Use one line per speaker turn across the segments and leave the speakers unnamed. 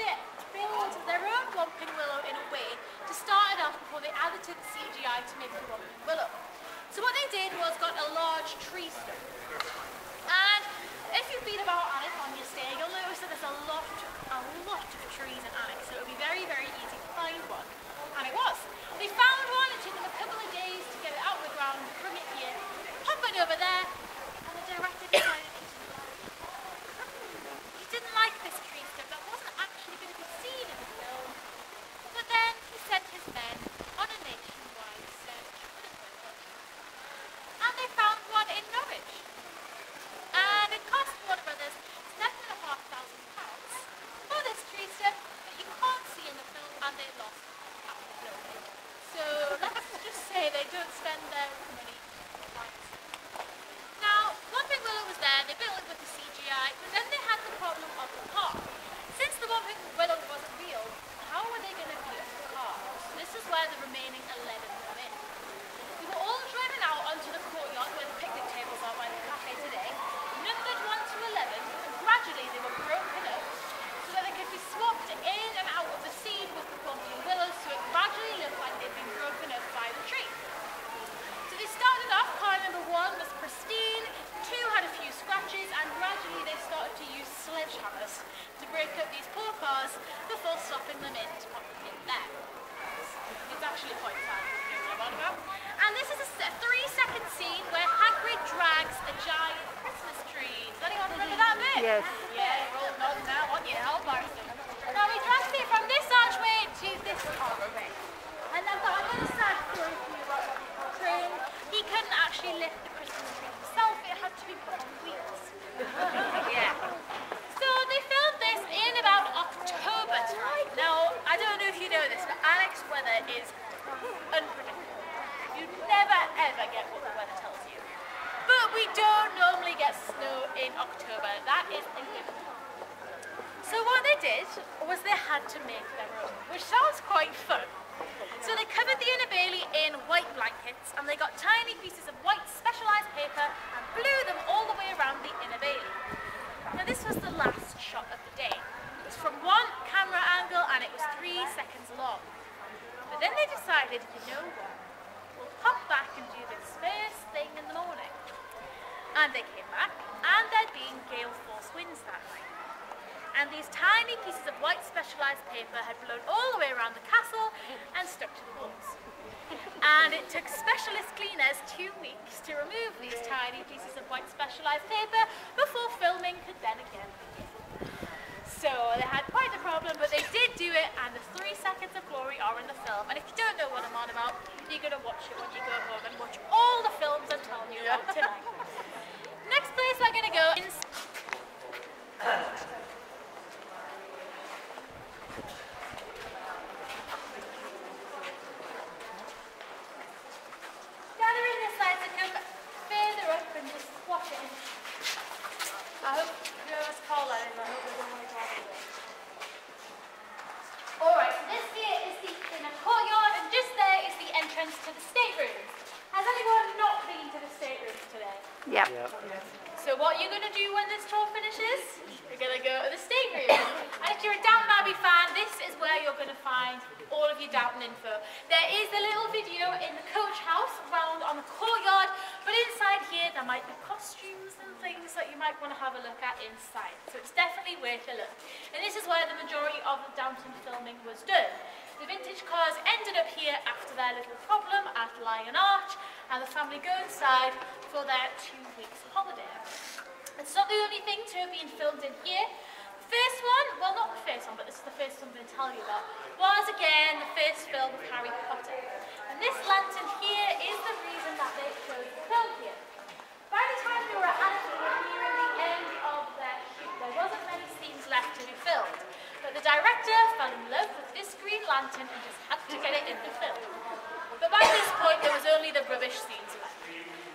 to build their own Whomping Willow in a way to start it off before they added to the CGI to make the Whomping Willow. So what they did was got a large tree stump. And if you've been about Alnwick on your stay, you'll notice that there's a lot of trees in Alnwick, so it would be very, very easy to find one. And it was. They found one, it took them a couple of days to get it out of the ground, bring it here, pop it over there, and the director decided he didn't like this tree stump. That wasn't actually going to be seen in the film. But then he sent his men on a nationwide search for the willow. And they found one in Norwich. And it cost Warner Brothers £7,500 for this tree stump that you can't see in the film, and they lost half the building. So let's just say they don't spend their money right. Now, Whomping Willow was there, they built it with the CGI, but then they had the problem of the car. Since the Whomping Willow wasn't real, how were they going to view the car? So this is where the remaining 11 come in. They were all driven out onto the courtyard where the picnic tables are by the cafe today, numbered 1 to 11, and gradually they were broken up so that they could be swapped in and out of the scene with the Whomping Willow, so it gradually looked like they'd been broken up by the tree. So they started off, car number 1 was pristine, 2 had a few scratches, and gradually they started to use sledgehammers to break up these poor cars before stopping them in to put them in there. It's actually quite sad, you know what I'm on about. And this is a 3-second scene where Hagrid drags a giant Christmas tree. Does anyone remember that bit?
Yes.
Yeah, you're all nodding now, aren't you? How embarrassing. Now he drags it from this archway to this archway. And I've got another sad story for you about what he's portraying. He couldn't actually lift the Christmas tree himself, it had to be put on wheels. Yeah. So they filmed this in about October time. Now, I don't know if you know this, but Alnwick's weather is unpredictable. You never ever get what the weather tells you. But we don't normally get snow in October. That is a given. So what they did was they had to make their own, which sounds quite fun. So they covered the inner bailey in white blankets, and they got tiny pieces of white specialised paper and blew them all the way around the inner bailey. Now this was the last shot of the day. It was from one camera angle and it was 3 seconds long. But then they decided, you know what, we'll pop back and do this first thing in the morning. And they came back, and there'd been gale force winds that night. And these tiny pieces of white specialised paper had blown all the way around the castle and stuck to the walls. And it took specialist cleaners 2 weeks to remove these tiny pieces of white specialised paper before filming could then again begin. So they had quite a problem, but they did do it, and the 3 seconds of glory are in the film. And if you don't know what I'm on about, you're going to watch it when you go home and watch all the films I'm telling you about tonight. Next place we're going to go is... Gathering the slides and come further up and just squash it in. I hope you know what's called that is. I hope there's one more away. Alright, so this here is the inner courtyard, and just there is the entrance to the staterooms. Has anyone not been to the staterooms today?
Yep.
So what you're going to do when this tour finishes, you're going to go to the stateroom. And if you're a Downton Abbey fan, this is where you're going to find all of your Downton info. There is a little video in the coach house around on the courtyard, but inside here there might be costumes and things that you might want to have a look at inside. So it's definitely worth a look. And this is where the majority of the Downton filming was done. The vintage cars ended up here after their little problem at Lion Arch, and the family go inside for their 2 weeks holiday. It's not the only thing to have been filmed in here. The first one, well not the first one, but this is the first one I'm going to tell you about, was again the first film of Harry Potter. And this lantern here is the reason that they chose to film here. By the time they were at Alnwick, they were nearing the end of their shoot. There wasn't many scenes left to be filmed. But the director fell in love with this green lantern and just had to get it in the film. But by this point, there was only the rubbish scenes left.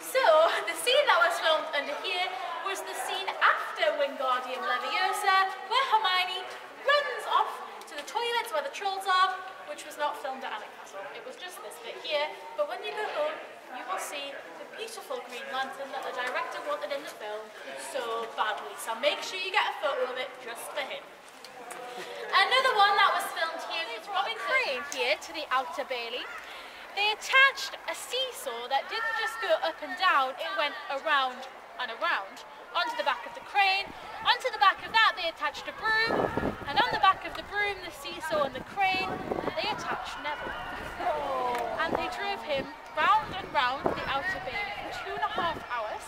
So, the scene that was filmed under here was the scene after Wingardium Leviosa, where Hermione runs off to the toilets where the trolls are, which was not filmed at Alnwick Castle. It was just this bit here. But when you go home, you will see the beautiful green lantern that the director wanted in the film so badly. So make sure you get a photo of it just for him. Another one that was filmed here was Robin Crane here to the Outer Bailey. They attached a seesaw that didn't just go up and down, it went around and around onto the back of the crane. Onto the back of that they attached a broom, and on the back of the broom, the seesaw and the crane, they attached Neville. And they drove him round and round the Outer Bailey for 2.5 hours.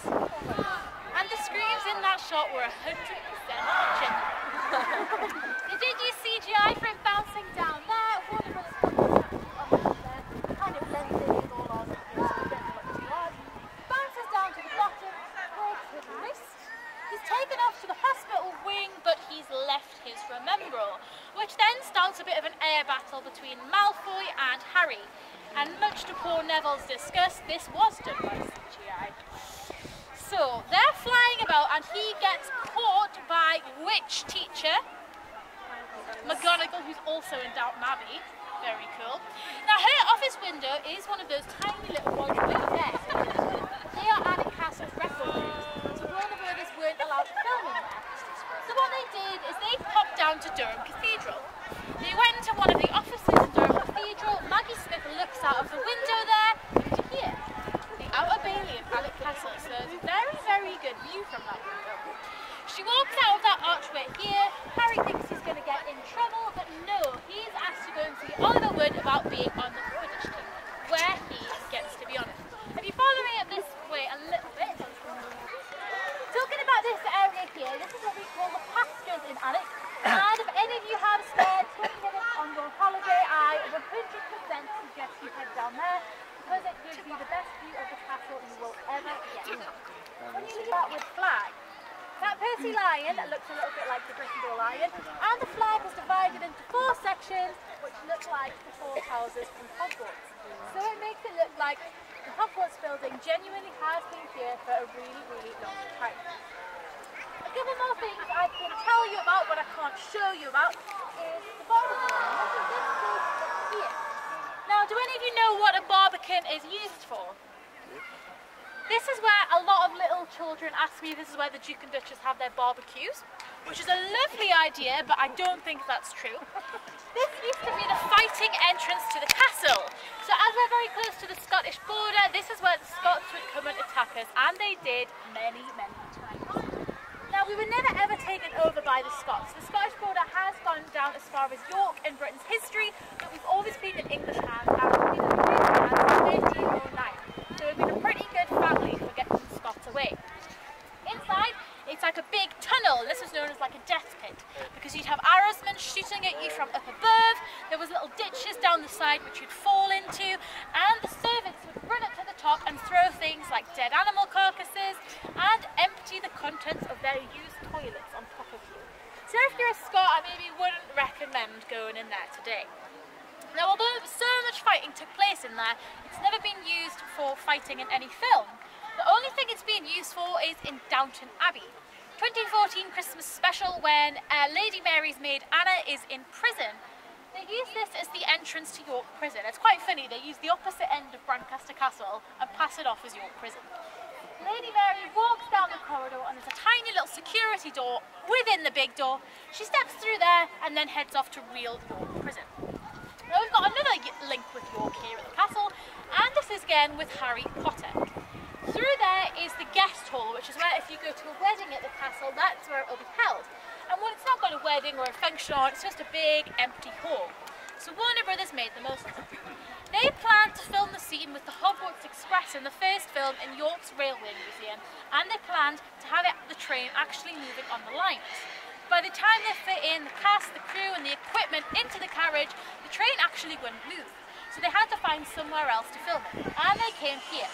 And the screams in that shot were 100% genuine. They did use CGI for him bouncing down there. Warner Brothers on there, kind of blends in with all our videos, so it doesn't look too hard. Bounces down to the bottom, breaks his wrist. He's taken off to the hospital wing, but he's left his Remembrall, which then starts a bit of an air battle between Malfoy and Harry. And much to poor Neville's disgust, this was done by CGI. So they're flying about, and he gets caught by which teacher? McGonagall, who's also in Downton Abbey. Very cool. Now her office window is one of those tiny little ones right there. They are Alnwick Castle's record rooms, so Warner Brothers weren't allowed to film in there. So what they did is they popped down to Durham Cathedral. They went into one of the offices in Durham Cathedral. Maggie Smith looks out of the window there into here, the Outer Bailey of Alnwick Castle. So it's a very, very good view from that window. She walks out of that archway here. Harry thinks he's going to get in trouble, but no, he's asked to go and see Oliver Wood about being on the Quidditch team, where he gets to be on it. If you follow me up this way a little bit, talking about this area here, this is what we call the pastures in Alnwick. And if any of you have spare 20 minutes on your holiday, I 100% suggest you head down there, because it gives you the best view of the castle you will ever get. When you leave out with flag, that Percy lion that looks a little bit like the Gryffindor lion, and the flag is divided into 4 sections which look like the 4 houses from Hogwarts. So it makes it look like the Hogwarts building genuinely has been here for a really, really long time. A couple more things I can tell you about, but I can't show you about, is the barbican. This is this place here. Now, do any of you know what a barbican is used for? This is where a lot of little children ask me, this is where the Duke and Duchess have their barbecues, which is a lovely idea, but I don't think that's true. This used to be the fighting entrance to the castle. So as we're very close to the Scottish border, this is where the Scots would come and attack us, and they did many, many times. Now, we were never ever taken over by the Scots. The Scottish border has gone down as far as York in Britain's history, but we've always been in English hands, and we've been in British hands since 1309. So we've been a pretty good family for getting the Scots away. Inside, it's like a big tunnel. This was known as like a death pit, because you'd have arrowsmen shooting at you from up above. There was little ditches down the side which you'd fall into, and the servants would run up to the top and throw things like dead animal carcasses and empty the contents of their used toilets on top of you. So if you're a Scot, I maybe wouldn't recommend going in there today. Now, although so much fighting took place in there, it's never been used for fighting in any film. The only thing it's been used for is in Downton Abbey. 2014 Christmas special, when Lady Mary's maid Anna is in prison. They use this as the entrance to York Prison. It's quite funny, they use the opposite end of Brancaster Castle and pass it off as York Prison. Lady Mary walks down the corridor, and there's a tiny little security door within the big door. She steps through there and then heads off to real York Prison. Now we've got another link with York here at the castle, and this is again with Harry Potter. Through there is the guest hall, which is where if you go to a wedding at the castle, that's where it will be held. And when it's not got a wedding or a function on, it's just a big empty hall. So Warner Brothers made the most of it. They planned to film the scene with the Hogwarts Express in the first film in York's Railway Museum, and they planned to have the train actually moving on the lines. By the time they fit in the cast, the crew and the equipment into the carriage, the train actually wouldn't move. So they had to find somewhere else to film it, and they came here.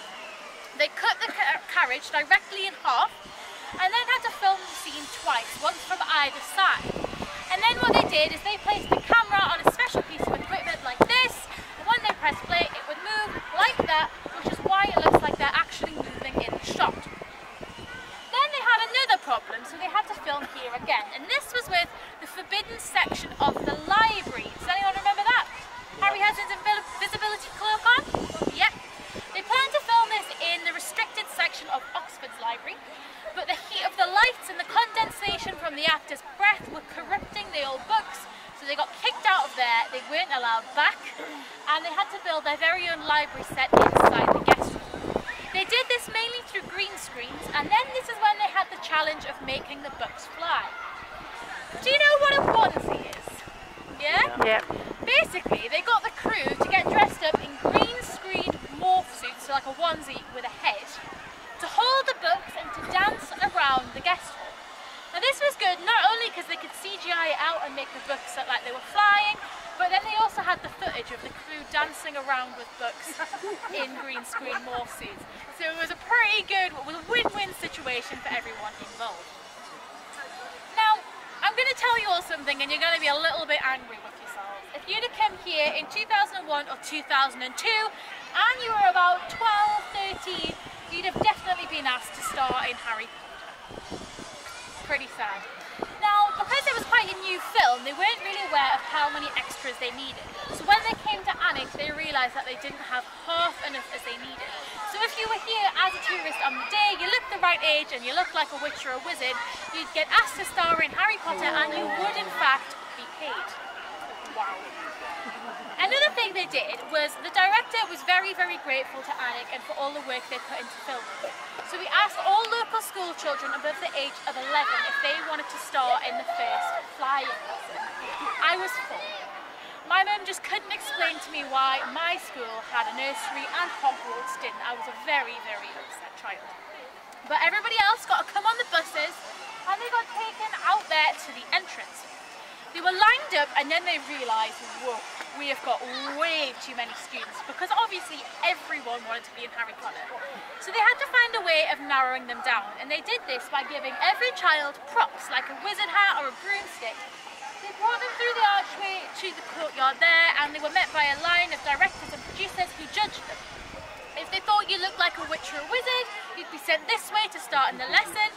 They cut the carriage directly in half, and then had to film the scene twice, once from either side. And then what they did is they placed the camera on a special piece of equipment like this, and when they pressed play, it would move like that, which is why it looks like they're actually moving in the shot. Then they had another problem, so they had to film here again, and this was with the forbidden section of the library. Does anyone remember that? Harry has his invisibility cloak on? Yep. They planned to film this in the restricted section of Oxford's library, but the heat of the lights and the condensation from the actor's breath were corrupting the old book, allowed back, and they had to build their very own library set inside the guest room. They did this mainly through green screens, and then this is when they had the challenge of making the books fly. Do you know what a onesie is? Yeah?
Yep.
Basically, they got the crew to get dressed up in green screened morph suits, so like a onesie with a head, to hold the books and to dance around the guest room. Now this was good not only because they could CGI it out and make the books look like they were flying, but then they also had the footage of the crew dancing around with books in green screen morph suits. So it was a pretty good, it was a win-win situation for everyone involved. Now, I'm going to tell you all something and you're going to be a little bit angry with yourselves. If you'd have come here in 2001 or 2002 and you were about 12, 13, you'd have definitely been asked to star in Harry Potter. Pretty sad. Now, because it was quite a new film, they weren't really aware of how many extras they needed. So when they came to Alnwick, they realised that they didn't have half enough as they needed. So if you were here as a tourist on the day, you looked the right age and you looked like a witch or a wizard, you'd get asked to star in Harry Potter and you would in fact be paid. Wow. Another thing they did was the director was very, very grateful to Alnwick and for all the work they put into filming. So we asked all local school children above the age of 11 if they wanted to star in the first flying lesson. I was 4. My mum just couldn't explain to me why my school had a nursery and Hogwarts didn't. I was a very, very upset child. But everybody else got to come on the buses and they got taken out there to the entrance. They were lined up and then they realised, whoa, we have got way too many students because obviously everyone wanted to be in Harry Potter. So they had to find a way of narrowing them down, and they did this by giving every child props like a wizard hat or a broomstick. They brought them through the archway to the courtyard there, and they were met by a line of directors and producers who judged them. If they thought you looked like a witch or a wizard, you'd be sent this way to start in the lesson,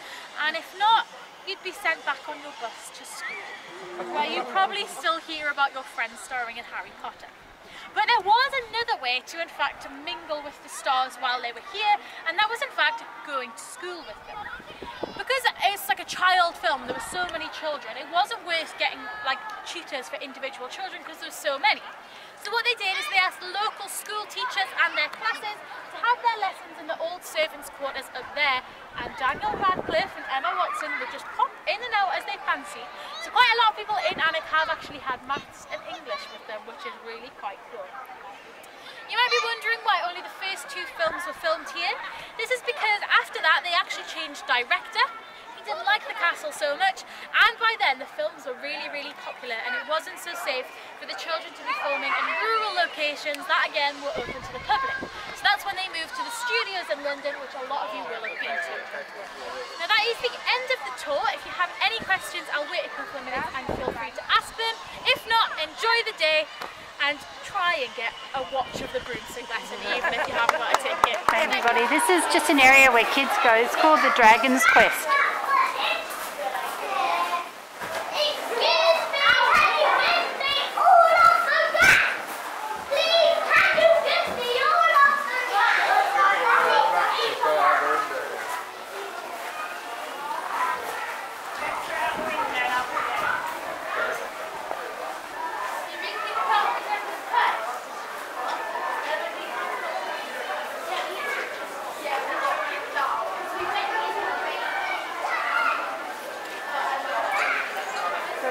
and if not, you'd be sent back on your bus to school, where you'd probably still hear about your friends starring in Harry Potter. But there was another way to in fact mingle with the stars while they were here, and that was in fact going to school with them. Because it's like a child film, there were so many children, it wasn't worth getting like tutors for individual children because there were so many. So what they did is they asked local school teachers and their classes to have their lessons in the old servants' quarters up there, and Daniel Radcliffe and Emma Watson would just pop in and out as they fancied. So quite a lot of people in Alnwick have actually had maths and English with them, which is really quite cool. You might be wondering why only the first 2 films were filmed here. This is because after that they actually changed director. He didn't like the castle so much, and by then the films were really, really popular and it wasn't so safe for the children to be filming in rural locations that again were open to the public. So that's when they moved to the studios in London, which a lot of you will have been to. Now that is the end of the tour. If you have any questions, I'll wait a couple of minutes and feel free to ask them. If not, enjoy the day and try and get a watch of the broomstick lesson, even if you haven't got a ticket.
Hey everybody, this is just an area where kids go. It's called the Dragon's Quest.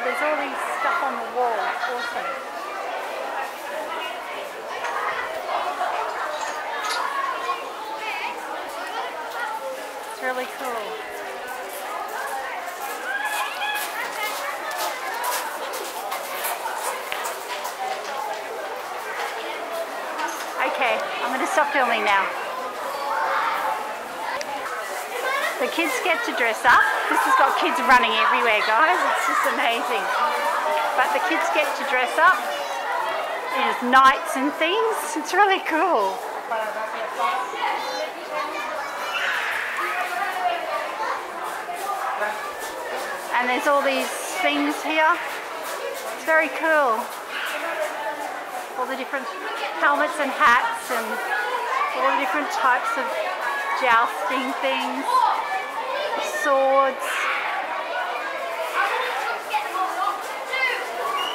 There's all these stuff on the wall. It's awesome. It's really cool. Okay, I'm going to stop filming now. The kids get to dress up. This has got kids running everywhere, guys. It's just amazing. But the kids get to dress up as knights and things. It's really cool. And there's all these things here. It's very cool. All the different helmets and hats and all the different types of jousting things. Swords.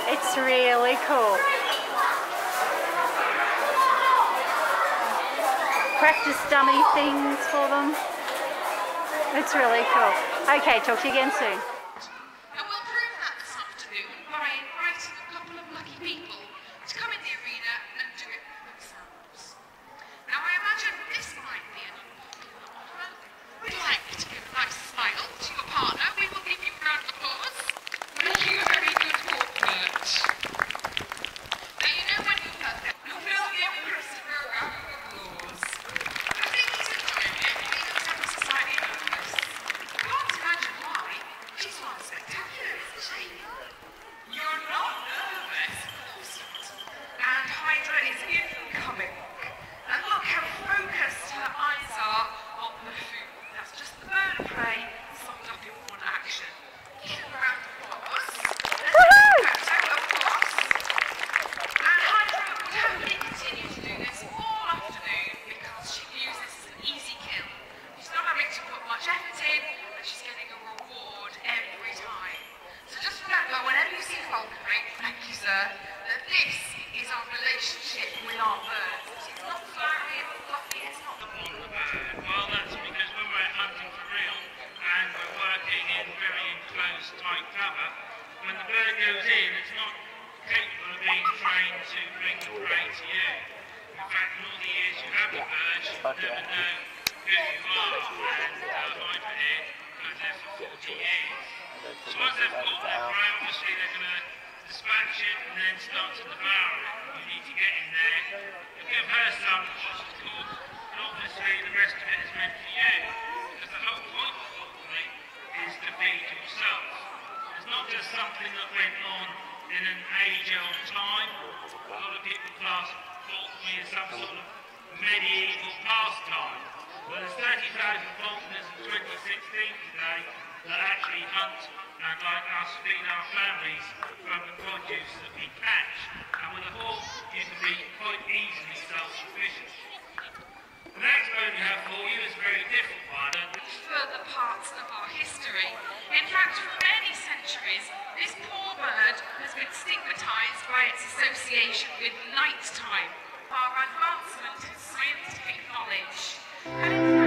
It's really cool. practice dummy things for them. It's really cool. Okay, talk to you again soon.
And we'll prove that this afternoon by inviting a couple of lucky people to come in the arena and do it themselves. Now I imagine this might be an offer. Would you like to give a nice smile to your partner? We will give you a round of applause. Making a very good corporate. Now you know when you're perfect, you will give Christopher a round of applause. I think he's enjoying it. He looks ever so slightly nervous. Can't imagine why. She's not spectacular, isn't she? You're not nervous, of course not. And Hydra is incoming. And look how focused her eyes are on the food. That's just the bird of prey summed up in one action. Give her a round of applause. Let's take a photo, of course. And Hydra will happily continue to do this all afternoon because she views this as an easy kill. She's not having to put much effort in, and she's getting a reward every time. So just remember, whenever you see falconry, thank you sir, that this is our relationship with our birds. It's not flowery and fluffy, it's not
On the bird. Well, that's because when we're hunting for real and we're working in very enclosed tight cover, when the bird goes in, it's not capable of being trained to bring the prey to you. In fact, in all the years you have the bird, you never know who you are. And Hydra here goes there for 40 years. So once they've caught their prey, obviously they're going to dispatch it and then start to devour it. You need to get in there and give her some wash, of course, and obviously the rest of it is meant for you. Because the whole point of falconry is to feed yourself. It's not just something that went on in an age-old time. A lot of people class falconry as some sort of medieval pastime. But there's 30,000 falconers in 2016 today that actually hunt and, like us, feed our families from the produce that we catch. And with a hawk, you can be quite easily self-sufficient. The next bird we have for you is a very different one.
further parts of our history. In fact, for many centuries, this poor bird has been stigmatized by its association with nighttime. Our advancement in scientific knowledge. And in fact,